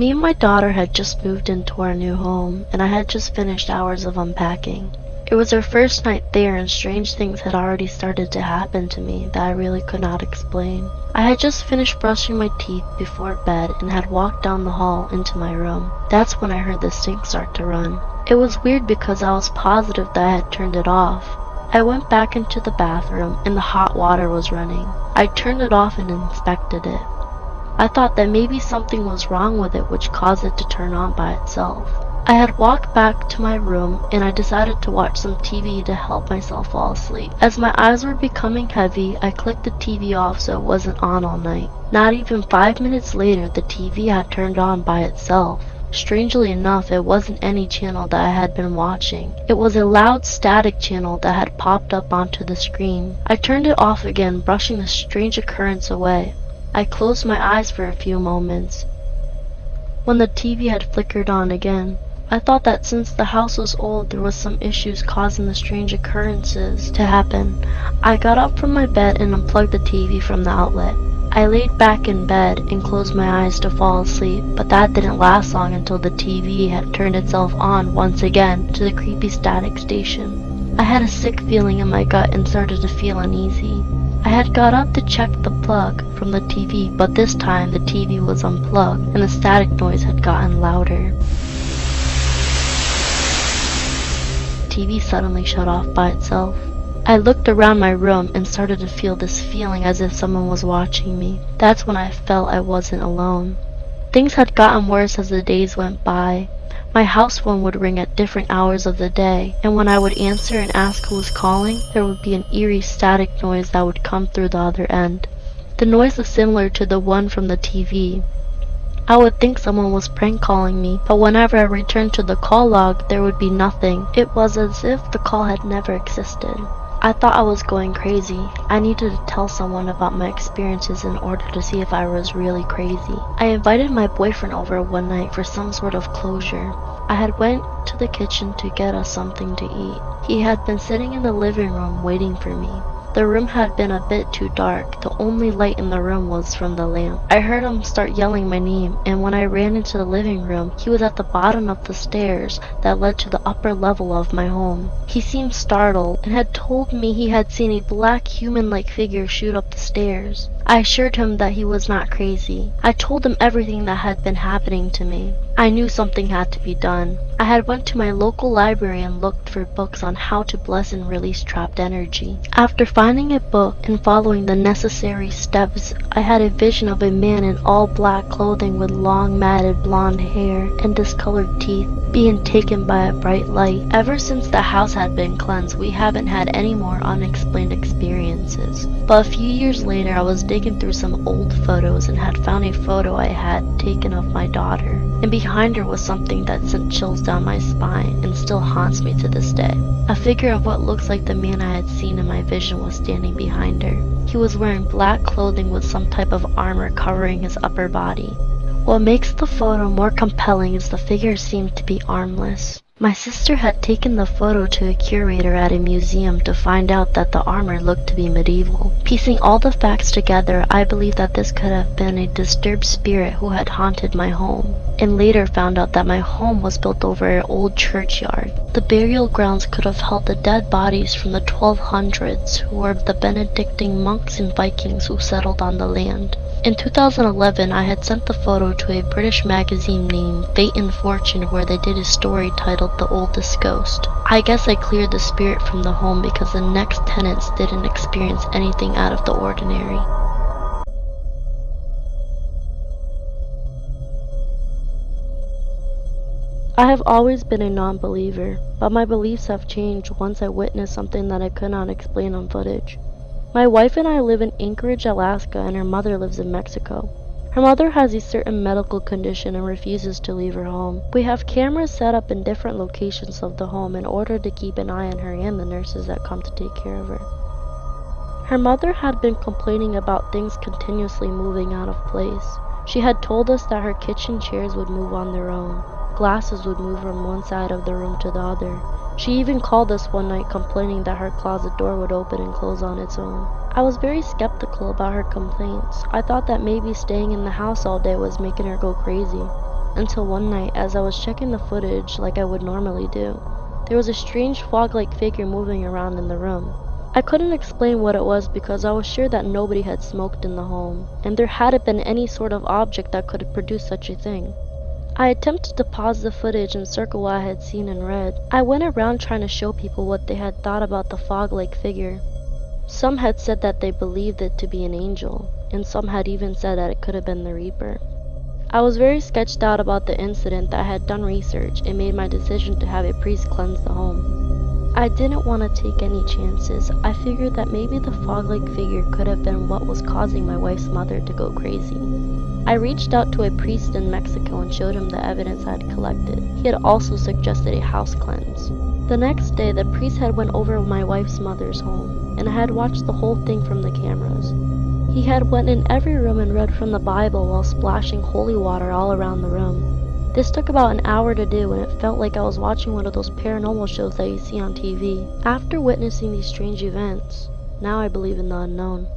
Me and my daughter had just moved into our new home, and I had just finished hours of unpacking. It was our first night there, and strange things had already started to happen to me that I really could not explain. I had just finished brushing my teeth before bed and had walked down the hall into my room. That's when I heard the sink start to run. It was weird because I was positive that I had turned it off. I went back into the bathroom and the hot water was running. I turned it off and inspected it. I thought that maybe something was wrong with it which caused it to turn on by itself. I had walked back to my room and I decided to watch some TV to help myself fall asleep. As my eyes were becoming heavy, I clicked the TV off so it wasn't on all night. Not even 5 minutes later, the TV had turned on by itself. Strangely enough, it wasn't any channel that I had been watching. It was a loud static channel that had popped up onto the screen. I turned it off again, brushing the strange occurrence away. I closed my eyes for a few moments. When the TV had flickered on again, I thought that since the house was old, there was some issues causing the strange occurrences to happen. I got up from my bed and unplugged the TV from the outlet. I laid back in bed and closed my eyes to fall asleep, but that didn't last long until the TV had turned itself on once again to the creepy static station. I had a sick feeling in my gut and started to feel uneasy. I had got up to check the plug from the TV, but this time the TV was unplugged and the static noise had gotten louder. The TV suddenly shut off by itself. I looked around my room and started to feel this feeling as if someone was watching me. That's when I felt I wasn't alone. Things had gotten worse as the days went by. My house phone would ring at different hours of the day, and when I would answer and ask who was calling, there would be an eerie static noise that would come through the other end. The noise was similar to the one from the TV. I would think someone was prank calling me, but whenever I returned to the call log, there would be nothing. It was as if the call had never existed. I thought I was going crazy. I needed to tell someone about my experiences in order to see if I was really crazy. I invited my boyfriend over one night for some sort of closure. I had went to the kitchen to get us something to eat. He had been sitting in the living room waiting for me. The room had been a bit too dark. The only light in the room was from the lamp. I heard him start yelling my name, and when I ran into the living room, he was at the bottom of the stairs that led to the upper level of my home. He seemed startled and had told me he had seen a black human-like figure shoot up the stairs. I assured him that he was not crazy. I told him everything that had been happening to me. I knew something had to be done. I had went to my local library and looked for books on how to bless and release trapped energy. After finding a book and following the necessary steps, I had a vision of a man in all black clothing with long matted blonde hair and discolored teeth being taken by a bright light. Ever since the house had been cleansed, we haven't had any more unexplained experiences. But a few years later, I was digging through some old photos and had found a photo I had taken of my daughter. And behind her was something that sent chills down my spine and still haunts me to this day. A figure of what looks like the man I had seen in my vision was standing behind her. He was wearing black clothing with some type of armor covering his upper body. What makes the photo more compelling is the figure seemed to be armless. My sister had taken the photo to a curator at a museum to find out that the armor looked to be medieval. Piecing all the facts together, I believe that this could have been a disturbed spirit who had haunted my home, and later found out that my home was built over an old churchyard. The burial grounds could have held the dead bodies from the 1200s who were the Benedictine monks and Vikings who settled on the land. In 2011, I had sent the photo to a British magazine named Fate and Fortune where they did a story titled The Oldest Ghost. I guess I cleared the spirit from the home because the next tenants didn't experience anything out of the ordinary. I have always been a non-believer, but my beliefs have changed once I witnessed something that I could not explain on footage. My wife and I live in Anchorage, Alaska, and her mother lives in Mexico. Her mother has a certain medical condition and refuses to leave her home. We have cameras set up in different locations of the home in order to keep an eye on her and the nurses that come to take care of her. Her mother had been complaining about things continuously moving out of place. She had told us that her kitchen chairs would move on their own. Glasses would move from one side of the room to the other. She even called us one night complaining that her closet door would open and close on its own. I was very skeptical about her complaints. I thought that maybe staying in the house all day was making her go crazy. until one night, as I was checking the footage like I would normally do, there was a strange fog-like figure moving around in the room. I couldn't explain what it was because I was sure that nobody had smoked in the home, and there hadn't been any sort of object that could have produced such a thing. I attempted to pause the footage and circle what I had seen and read. I went around trying to show people what they had thought about the fog-like figure. Some had said that they believed it to be an angel, and some had even said that it could have been the Reaper. I was very sketched out about the incident that I had done research and made my decision to have a priest cleanse the home. I didn't want to take any chances. I figured that maybe the fog-like figure could have been what was causing my wife's mother to go crazy. I reached out to a priest in Mexico and showed him the evidence I had collected. He had also suggested a house cleanse. The next day, the priest had went over my wife's mother's home, and I had watched the whole thing from the cameras. He had went in every room and read from the Bible while splashing holy water all around the room. This took about an hour to do, and it felt like I was watching one of those paranormal shows that you see on TV. After witnessing these strange events, now I believe in the unknown.